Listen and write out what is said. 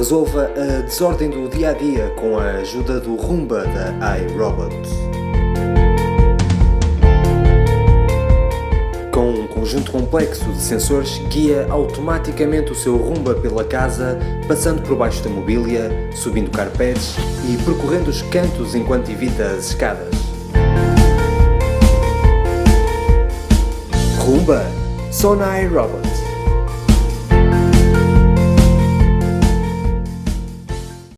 Resolva a desordem do dia-a-dia com a ajuda do Roomba da iRobot. Com um conjunto complexo de sensores, guia automaticamente o seu Roomba pela casa, passando por baixo da mobília, subindo carpetes e percorrendo os cantos enquanto evita as escadas. Roomba, só na iRobot.